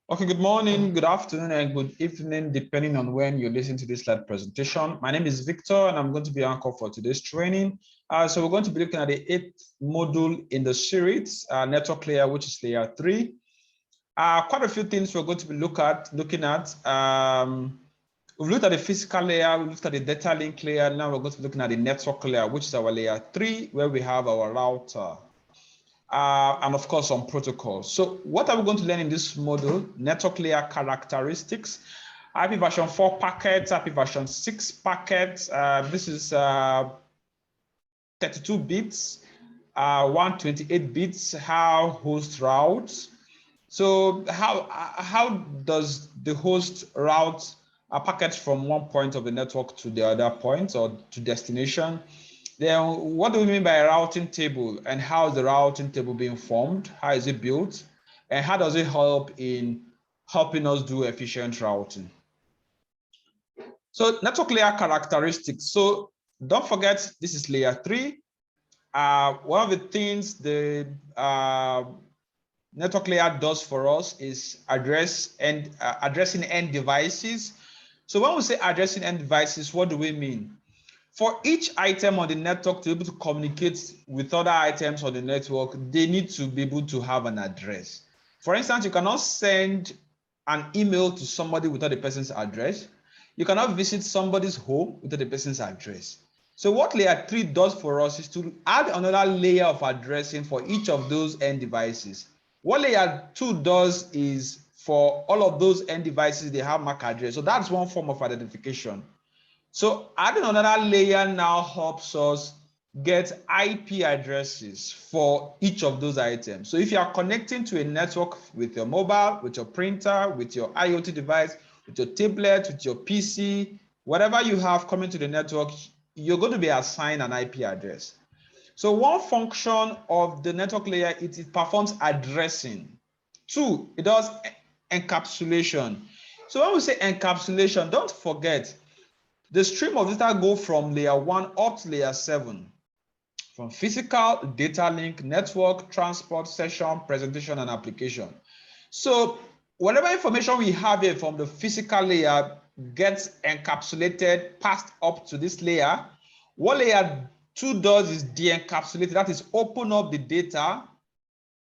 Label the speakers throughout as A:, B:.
A: Okay, good morning, good afternoon, and good evening, depending on when you listen to this slide presentation. My name is Victor, and I'm going to be anchor for today's training. So we're going to be looking at the 8th module in the series, network layer, which is layer 3. Quite a few things we're going to be looking at. We've looked at the physical layer, we've looked at the data link layer. Now we're going to be looking at the network layer, which is our layer 3, where we have our router. And of course, some protocols. So what are we going to learn in this module? Network layer characteristics, IP version 4 packets, IP version 6 packets. This is 32 bits, 128 bits, how host routes. So how does the host route a packet from one point of the network to the other point or to destination? Then what do we mean by a routing table, and how is the routing table being formed? How is it built? And how does it help in helping us do efficient routing? So network layer characteristics. So don't forget, this is layer 3. One of the things the network layer does for us is addressing end devices. So when we say addressing end devices, what do we mean? For each item on the network to be able to communicate with other items on the network, they need to be able to have an address. For instance, you cannot send an email to somebody without the person's address. You cannot visit somebody's home without the person's address. So what layer 3 does for us is to add another layer of addressing for each of those end devices. What layer 2 does is for all of those end devices, they have MAC address. So that's one form of identification. So adding another layer now helps us get IP addresses for each of those items. So if you are connecting to a network with your mobile, with your printer, with your IoT device, with your tablet, with your PC, whatever you have coming to the network, you're going to be assigned an IP address. So one function of the network layer, it performs addressing. 2, it does encapsulation. So when we say encapsulation, don't forget, the stream of data go from layer 1 up to layer 7, from physical, data link, network, transport, session, presentation, and application. So whatever information we have here from the physical layer gets encapsulated, passed up to this layer. What layer 2 does is de-encapsulate, that is open up the data,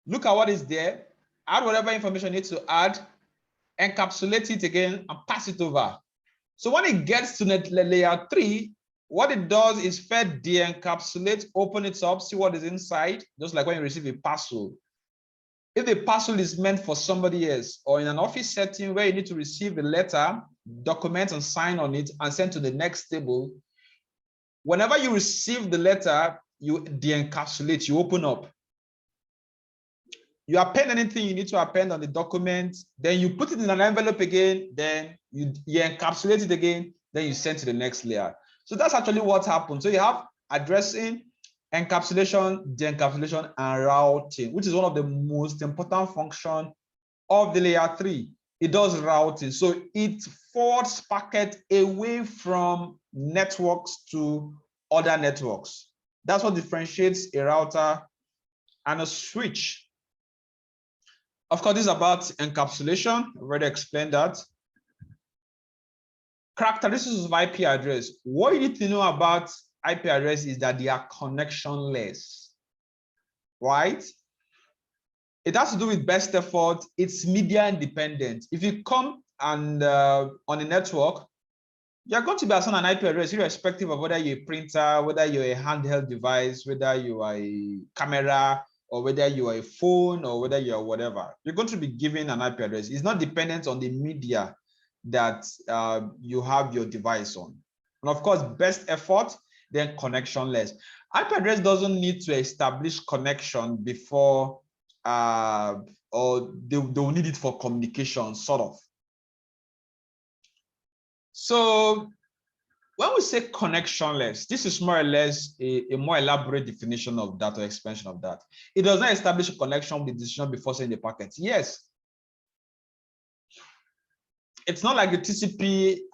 A: look at what is there, add whatever information it needs to add, encapsulate it again, and pass it over. So when it gets to layer 3, what it does is first de-encapsulate, open it up, see what is inside, just like when you receive a parcel. If the parcel is meant for somebody else, or in an office setting where you need to receive a letter, document and sign on it, and send to the next table, whenever you receive the letter, you de-encapsulate, you open up. You append anything you need to append on the document, then you put it in an envelope again, then you encapsulate it again, then you send to the next layer. So that's actually what happens. So you have addressing, encapsulation, de-encapsulation, and routing, which is one of the most important functions of the layer 3. It does routing. So it forwards packets away from networks to other networks. That's what differentiates a router and a switch. Of course, this is about encapsulation. I've already explained that. Characteristics of IP address. What you need to know about IP address is that they are connectionless, right? It has to do with best effort. It's media independent. If you come and on a network, you're going to be assigned an IP address irrespective of whether you're a printer, whether you're a handheld device, whether you are a camera, or whether you are a phone, or whether you are whatever. You're going to be given an IP address. It's not dependent on the media that you have your device on. And of course, best effort, then connectionless. IP address doesn't need to establish connection before, or they will need it for communication, sort of. So when we say connectionless, this is more or less a more elaborate definition of that, or expansion of that. It does not establish a connection with the decision before sending the packet. Yes. It's not like the TCP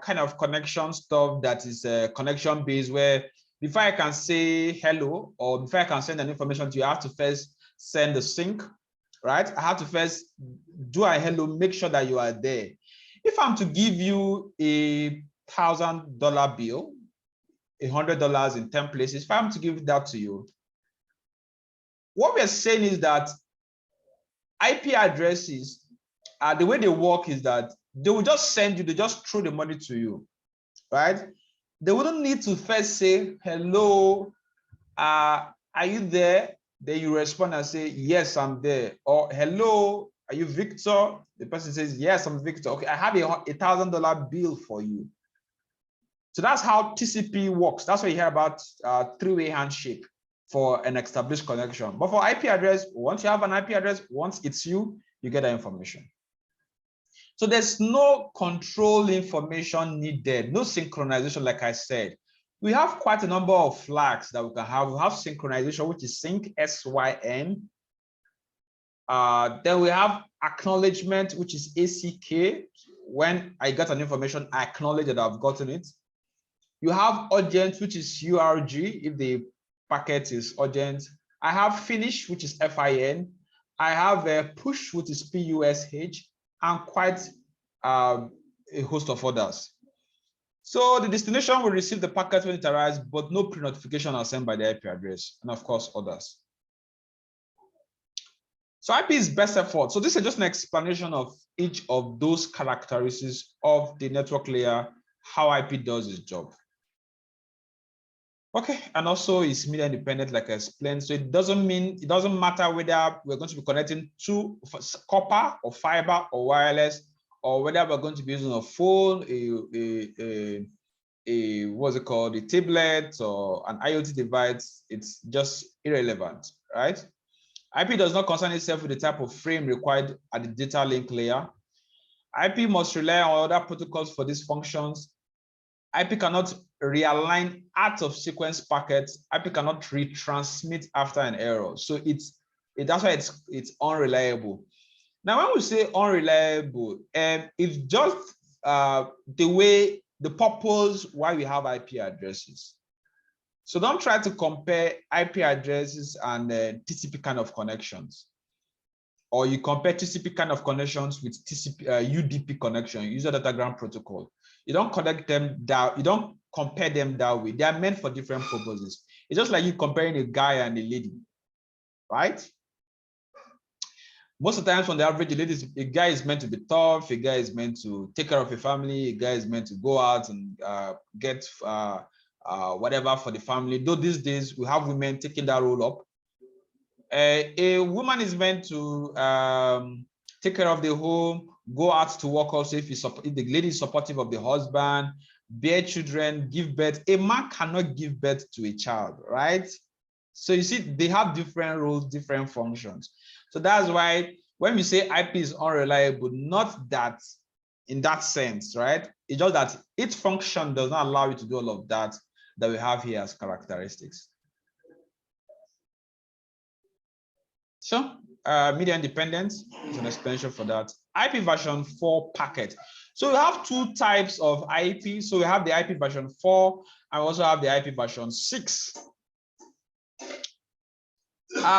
A: kind of connection stuff that is connection based, where before I can say hello or before I can send an information to you, I have to first send the sync right? I have to first do a hello, make sure that you are there. If I'm to give you a $1,000 bill, $100 in 10 places, if I'm to give that to you, what we're saying is that IP addresses, the way they work is that they will just send you, they just throw the money to you, right? They wouldn't need to first say, hello, are you there? Then you respond and say, yes, I'm there. Or hello, are you Victor? The person says, yes, I'm Victor. Okay, I have a $1,000 bill for you. So that's how TCP works. That's what you hear about three-way handshake for an established connection. But for IP address, once you have an IP address, once it's you, you get that information. So there's no control information needed, no synchronization, like I said. We have quite a number of flags that we can have. We have synchronization, which is sync, SYN. Then we have acknowledgement, which is ACK. When I get an information, I acknowledge that I've gotten it. You have urgent, which is URG, if the packet is urgent. I have finish, which is FIN. I have a push, which is PUSH, and quite a host of others. So the destination will receive the packet when it arrives, but no pre-notification are sent by the IP address, and of course, others. So IP is best effort. So this is just an explanation of each of those characteristics of the network layer, how IP does its job. Okay, and also it's media independent, like I explained. So it doesn't matter whether we're going to be connecting to copper or fiber or wireless, or whether we're going to be using a phone, what's it called, a tablet or an IoT device. It's just irrelevant, right? IP does not concern itself with the type of frame required at the data link layer. IP must rely on other protocols for these functions. IP cannot realign out of sequence packets. IP cannot retransmit after an error. So that's why it's unreliable. Now, when we say unreliable, it's just the purpose why we have IP addresses. So don't try to compare IP addresses and TCP kind of connections. Or you compare TCP kind of connections with TCP UDP connection, user datagram protocol. You don't connect them down, you don't compare them that way. They are meant for different purposes. It's just like you comparing a guy and a lady, right? Most of the times on the average, a guy is meant to be tough, a guy is meant to take care of a family, a guy is meant to go out and get whatever for the family. Though these days we have women taking that role up. A woman is meant to take care of the home, go out to work also if the lady is supportive of the husband, bear children, give birth. A man cannot give birth to a child, right? So you see, they have different roles, different functions. So that's why when we say IP is unreliable, not that in that sense, right? It's just that its function does not allow you to do all of that we have here as characteristics. So media independence is an explanation for that. IP version 4 packet. So we have two types of IP. So we have the IP version 4 and we also have the IP version 6.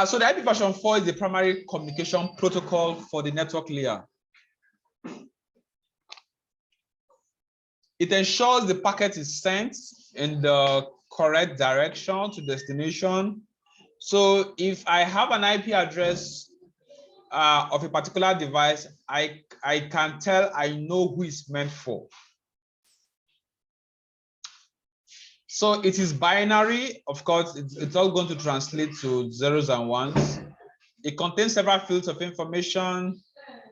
A: So the IP version 4 is the primary communication protocol for the network layer. It ensures the packet is sent in the correct direction to destination. So if I have an IP address of a particular device, I can tell, I know who it's meant for. So it is binary. Of course, it's all going to translate to zeros and ones. It contains several fields of information.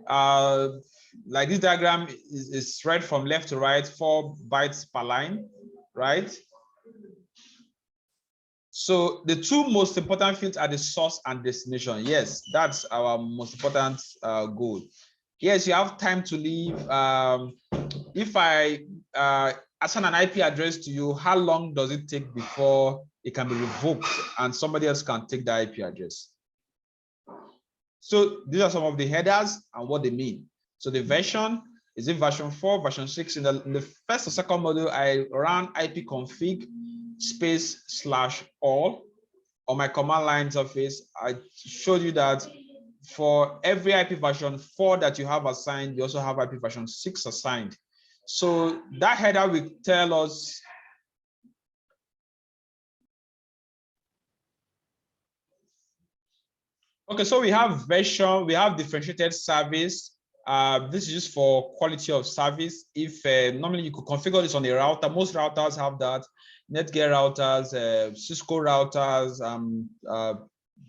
A: Like this diagram is read from left to right, 4 bytes per line, right? So the two most important fields are the source and destination. Yes, that's our most important goal. Yes, you have time to leave. If I assign an IP address to you, how long does it take before it can be revoked and somebody else can take the IP address? So these are some of the headers and what they mean. So the version, is it version 4, version 6? In the first or second module, I ran ipconfig /all on my command line interface. I showed you that for every IP version 4 that you have assigned, you also have IP version 6 assigned. So that header will tell us okay, so we have version, we have differentiated service. This is just for quality of service. If normally you could configure this on a router, most routers have that. Netgear routers, Cisco routers,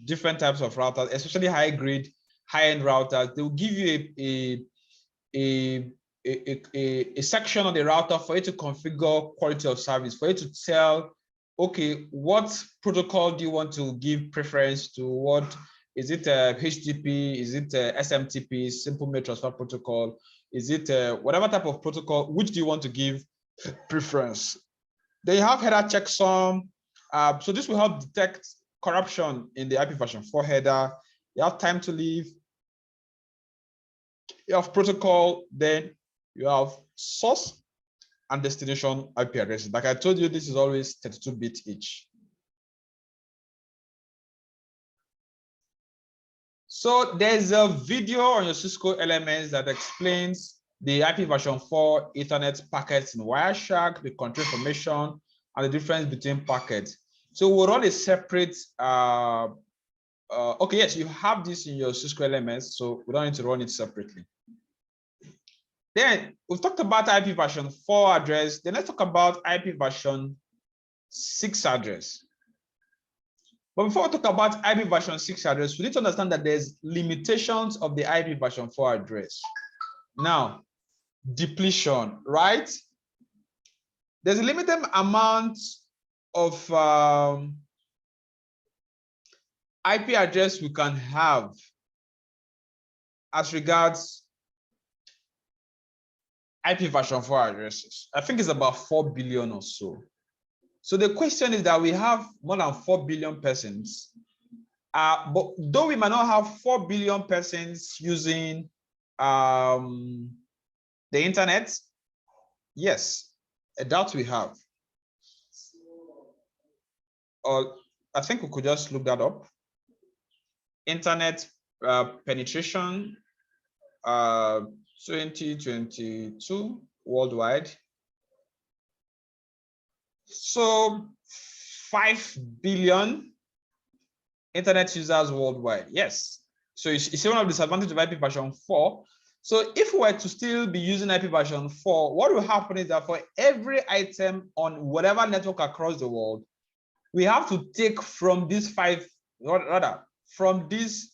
A: different types of routers, especially high-grade, high-end routers. They will give you a section on the router for you to configure quality of service, for you to tell, okay, what protocol do you want to give preference to? What is it? HTTP? Is it SMTP, simple mail transfer protocol? Is it whatever type of protocol? Which do you want to give preference? Then you have header checksum. So this will help detect corruption in the IP version 4 header. You have time to leave. You have protocol, then you have source and destination IP addresses. Like I told you, this is always 32-bit each. So there's a video on your Cisco elements that explains the IP version 4 Ethernet packets in Wireshark, the control information, and the difference between packets. So we'll run a separate, okay, yes, you have this in your Cisco elements, so we don't need to run it separately. Then we've talked about IP version 4 address. Then let's talk about IP version 6 address. But before we talk about IP version 6 address, we need to understand that there's limitations of the IP version 4 address. Now, depletion, right? There's a limited amount of IP address we can have as regards IP version 4 addresses. I think it's about 4 billion or so. So the question is that we have more than 4 billion persons, but though we might not have 4 billion persons using the internet, yes, that we have. Or I think we could just look that up. Internet penetration 2022 worldwide. So 5 billion internet users worldwide. Yes. So it's one of the disadvantages of IP version 4. So if we were to still be using IP version 4, what will happen is that for every item on whatever network across the world, we have to take from this from this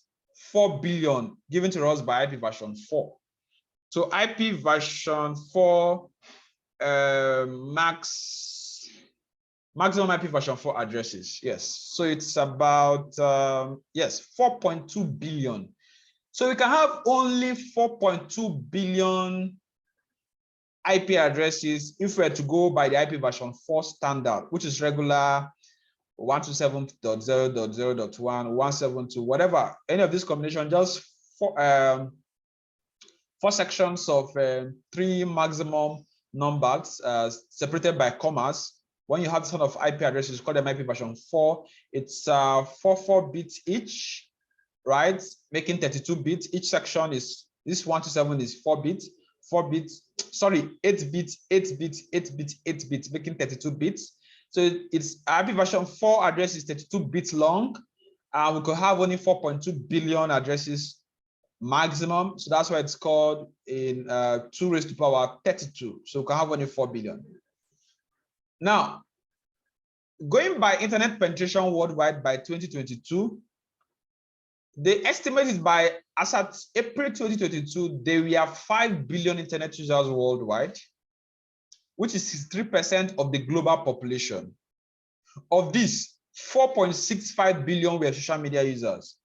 A: 4 billion given to us by IP version 4. So IP version 4 maximum IP version 4 addresses. Yes. So it's about, yes, 4.2 billion. So we can have only 4.2 billion IP addresses if we were to go by the IP version 4 standard, which is regular 127.0.0.1, 172, whatever, any of this combination, just four sections of 3 maximum numbers separated by commas. When you have this sort of IP addresses, call them IP version 4. It's 44 bits each, right? Making 32 bits. Each section is, this 127 is 4 bits, 4 bits, sorry, 8 bits, 8 bits, 8 bits, 8 bits, making 32 bits. So it's IP version 4 address is 32 bits long. We could have only 4.2 billion addresses maximum. So that's why it's called in 2 raised to power 32. So we can have only 4 billion. Now, going by internet penetration worldwide by 2022, the estimate is by, as at April 2022, there were 5 billion internet users worldwide, which is 63% of the global population. Of this, 4.65 billion were social media users.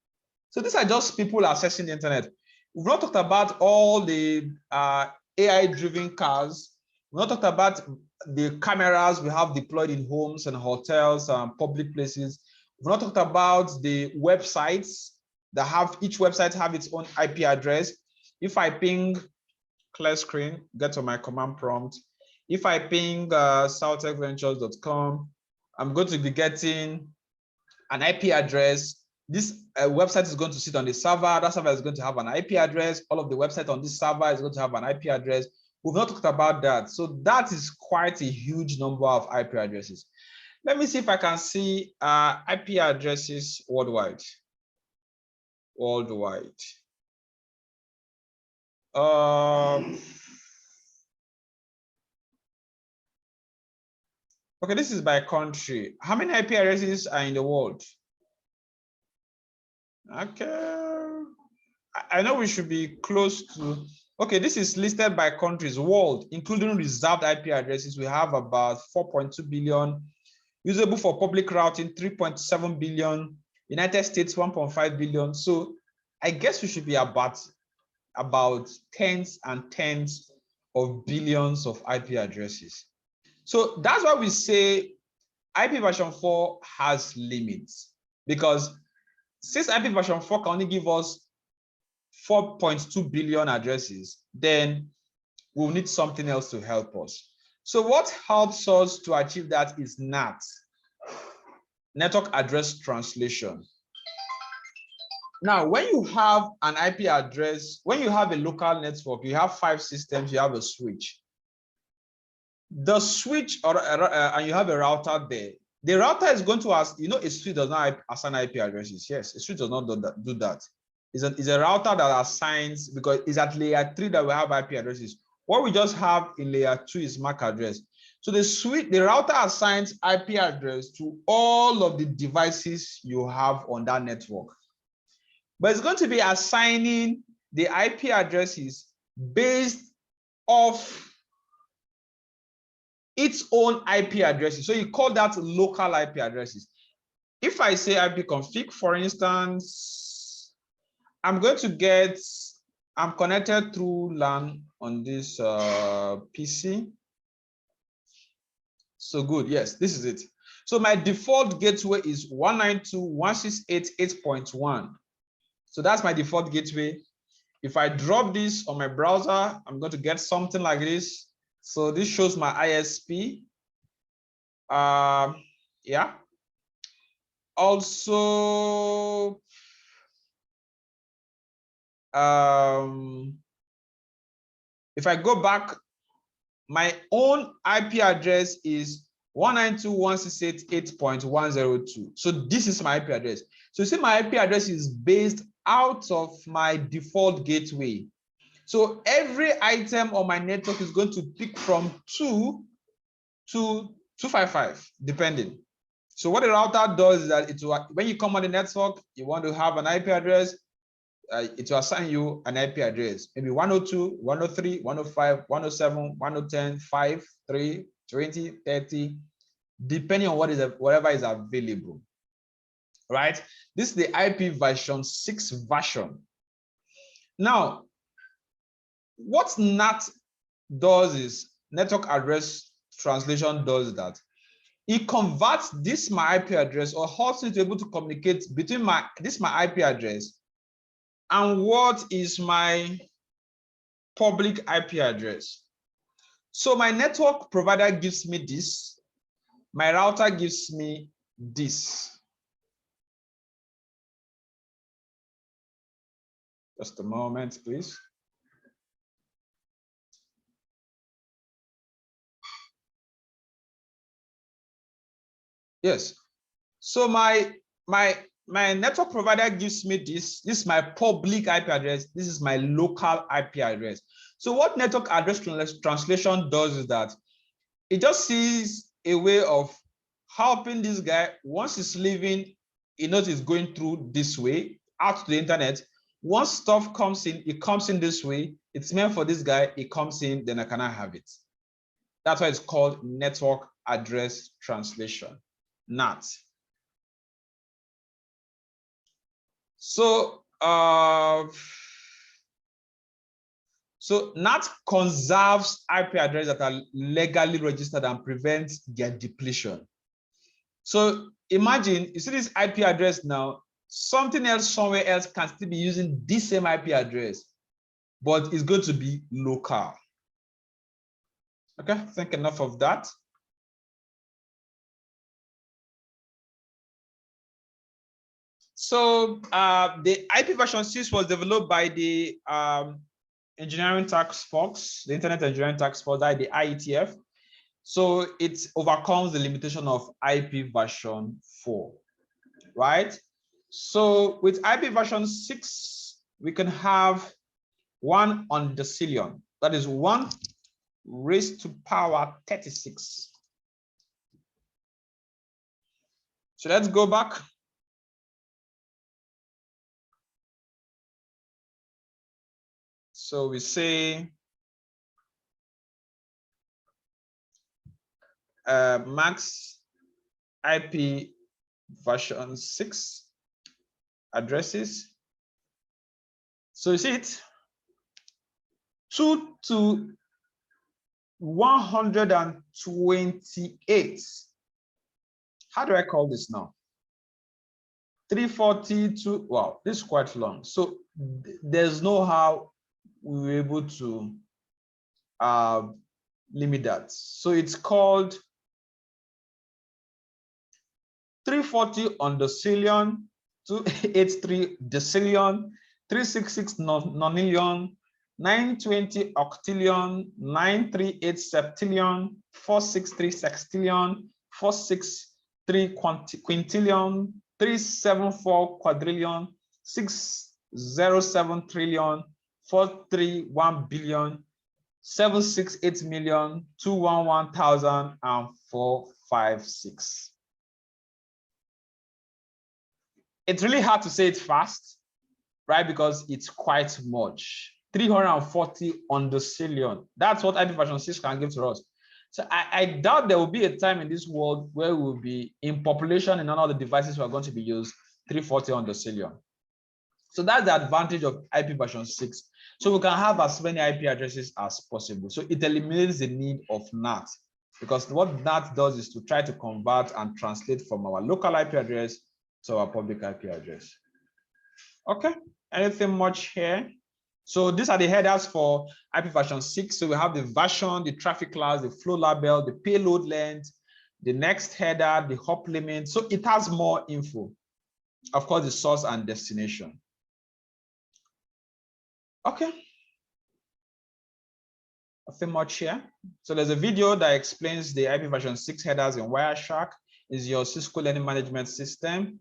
A: So these are just people accessing the internet. We've not talked about all the AI-driven cars. We've not talked about the cameras we have deployed in homes and hotels and public places. We've not talked about the websites that have, each website have its own IP address. If I ping, clear screen, get to my command prompt. If I ping soutechventures.com, I'm going to be getting an IP address this website is going to sit on the server. That server is going to have an IP address. All of the website on this server is going to have an IP address. We've not talked about that. So that is quite a huge number of IP addresses. Let me see if I can see IP addresses worldwide. Okay, this is by country. How many IP addresses are in the world? Okay, I know we should be close to. Okay, this is listed by countries. World, including reserved IP addresses, we have about 4.2 billion. Usable for public routing, 3.7 billion. United States, 1.5 billion. So I guess we should be about tens and tens of billions of IP addresses. So that's why we say IP version 4 has limits, because since IP version 4 can only give us 4.2 billion addresses, then we'll need something else to help us. So what helps us to achieve that is NAT, Network Address Translation. Now, when you have an IP address, when you have a local network, you have 5 systems, you have a switch. The switch, and you have a router there. The router is going to ask, you know, a switch does not assign IP addresses. Yes, a switch does not do that. It's a router that assigns, because it's at layer 3 that we have IP addresses. What we just have in layer 2 is MAC address. So the router assigns IP address to all of the devices you have on that network. But it's going to be assigning the IP addresses based off its own IP addresses. So you call that local IP addresses. If I say ipconfig, for instance, I'm connected through LAN on this PC. So good, yes, this is it. So my default gateway is 192.168.8.1. So that's my default gateway. If I drop this on my browser, I'm going to get something like this. So this shows my ISP. Yeah. Also, if I go back, my own IP address is 192.168.8.102. So this is my IP address. So you see, my IP address is based out of my default gateway. So every item on my network is going to pick from 2 to 255, depending. So what the router does is that when you come on the network, you want to have an IP address, it will assign you an IP address, maybe 102, 103, 105, 107, 110, 5, 3, 20, 30, depending on whatever is available, right? This is the IPv6 version. Now, what NAT does is, Network Address Translation does that. It converts this my IP address, or helps me to be able to communicate between my IP address and what is my public IP address. So my network provider gives me this, my router gives me this. Just a moment, please. Yes. So my network provider gives me this. This is my public IP address. This is my local IP address. So what network address translation does is that it just sees a way of helping this guy. Once he's leaving, he knows he's going through this way out to the internet. Once stuff comes in, it comes in this way. It's meant for this guy. It comes in, then I cannot have it. That's why it's called network address translation, NAT. So NAT conserves IP addresses that are legally registered and prevents their depletion. So imagine, you see this IP address now, something else somewhere else can still be using this same IP address, but it's going to be local. Okay, I think enough of that. So the IP version 6 was developed by the engineering task force, the Internet Engineering Task Force, the IETF. So it overcomes the limitation of IP version 4, right? So with IP version 6, we can have 1 undecillion. That is 1 raised to power 36. So let's go back. So we say max IP version 6 addresses. So you see it, 2 to 128. How do I call this now? 342. Wow, this is quite long. So there's no how we were able to limit that. So it's called 340 undecillion, 283 decillion, 366 nonillion, 920 octillion, 938 septillion, 463 sextillion, 463 quintillion, 374 quadrillion, 607 trillion, 431 billion, 768 million, 211,000, and 456. It's really hard to say it fast, right? Because it's quite much. 340 undecillion. That's what IP version 6 can give to us. So I doubt there will be a time in this world where we'll be in population in none of the devices we're going to be used 340 undecillion. So that's the advantage of IP version 6. So we can have as many IP addresses as possible. So it eliminates the need of NAT, because what NAT does is to try to convert and translate from our local IP address to our public IP address. Okay, anything much here? So these are the headers for IP version 6. So we have the version, the traffic class, the flow label, the payload length, the next header, the hop limit. So it has more info. Of course, the source and destination. Okay. Nothing much here. So there's a video that explains the IP version 6 headers in Wireshark. Is your Cisco learning management system.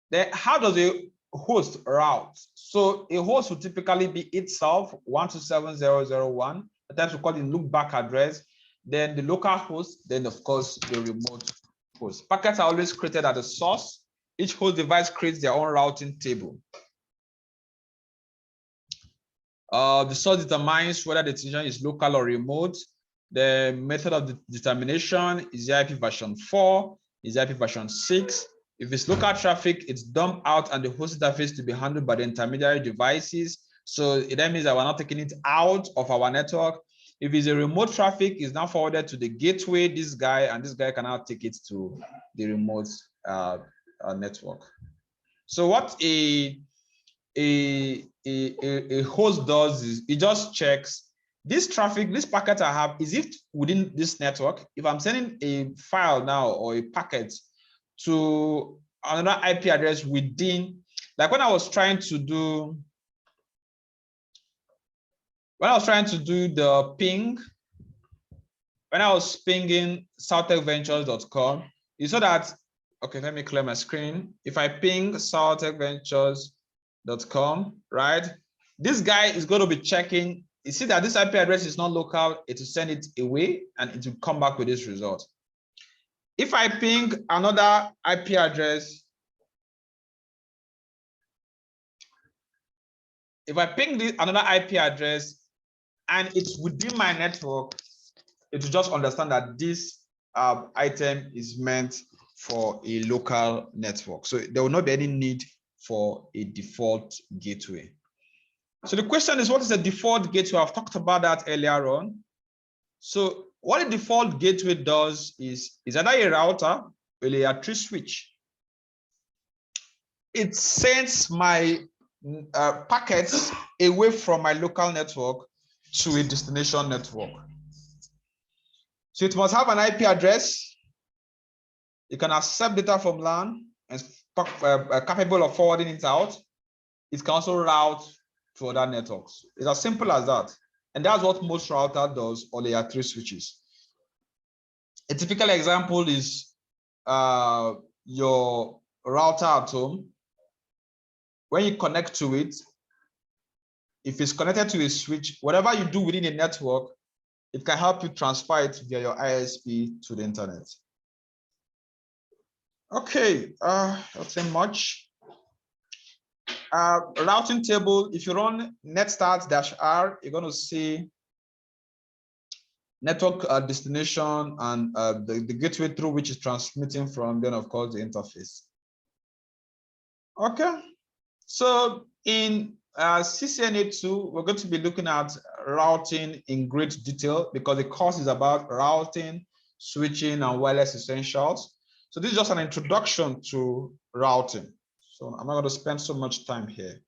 A: Then how does a host route? So a host will typically be itself 127.0.0.1. At times we call it look back address. Then the local host, then of course the remote host. Packets are always created at the source. Each host device creates their own routing table. The source determines whether the destination is local or remote. The method of the determination is the IP version 4, is the IP version 6. If it's local traffic, it's dumped out and the host interface to be handled by the intermediary devices. So that means that we're not taking it out of our network. If it's a remote traffic, it's now forwarded to the gateway, this guy, and this guy can now take it to the remote network. So what a host does is it just checks this traffic, this packet I have, is it within this network? If I'm sending a file now or a packet to another IP address within, like when I was trying to do the ping, when I was pinging SOUTECHventures.com, you saw that, okay, let me clear my screen. If I ping SOUTECHventures.com, right? This guy is going to be checking. You see that this IP address is not local, it will send it away and it will come back with this result. If I ping another IP address, another IP address and it's within my network, it will just understand that this item is meant for a local network. So there will not be any need for a default gateway. So the question is, what is a default gateway? I've talked about that earlier on. So what a default gateway does is either a router or a tree switch. It sends my packets away from my local network to a destination network. So it must have an IP address. You can accept data from LAN and capable of forwarding it out, it can also route to other networks. It's as simple as that. And that's what most router does on layer 3 switches. A typical example is your router at home. When you connect to it, if it's connected to a switch, whatever you do within a network, it can help you transfer it via your ISP to the internet. Okay, nothing much. Routing table, if you run netstart-r, you're going to see network destination and the gateway through which is transmitting from, then of course the interface. Okay, so in CCNA 2, we're going to be looking at routing in great detail because the course is about routing, switching, and wireless essentials. So this is just an introduction to routing. So I'm not going to spend so much time here.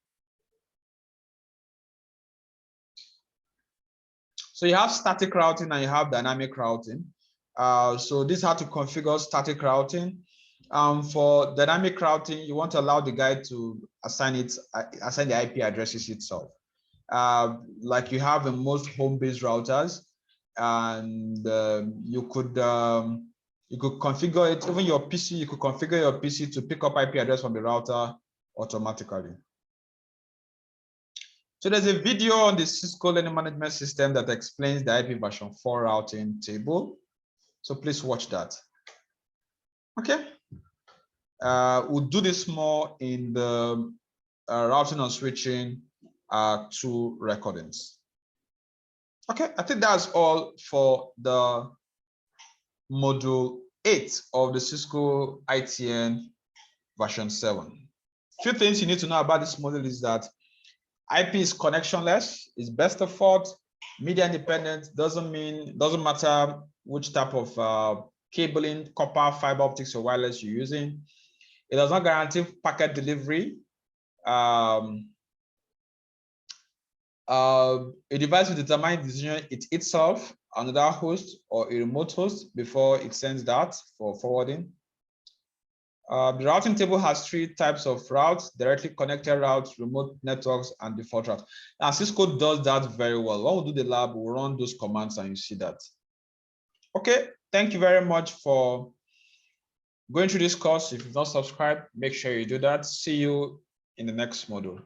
A: So you have static routing and you have dynamic routing. So this is how to configure static routing. For dynamic routing, you want to allow the guy to assign the IP addresses itself. Like you have in most home-based routers, and you could configure it. Even your PC, you could configure your PC to pick up IP address from the router automatically. So there's a video on the Cisco Learning Management System that explains the IP version 4 routing table. So please watch that. Okay. We'll do this more in the routing and switching 2 recordings. Okay, I think that's all for the module 8 of the Cisco ITN version 7. Few things you need to know about this module is that IP is connectionless, is best of fault, media independent, doesn't matter which type of cabling, copper, fiber optics, or wireless you're using. It does not guarantee packet delivery. A device will determine the decision itself, another host or a remote host before it sends that for forwarding. The routing table has 3 types of routes: directly connected routes, remote networks, and default routes. Now Cisco does that very well. When we do the lab, we'll run those commands and you see that. Okay, thank you very much for going through this course. If you've not subscribed, make sure you do that. See you in the next module.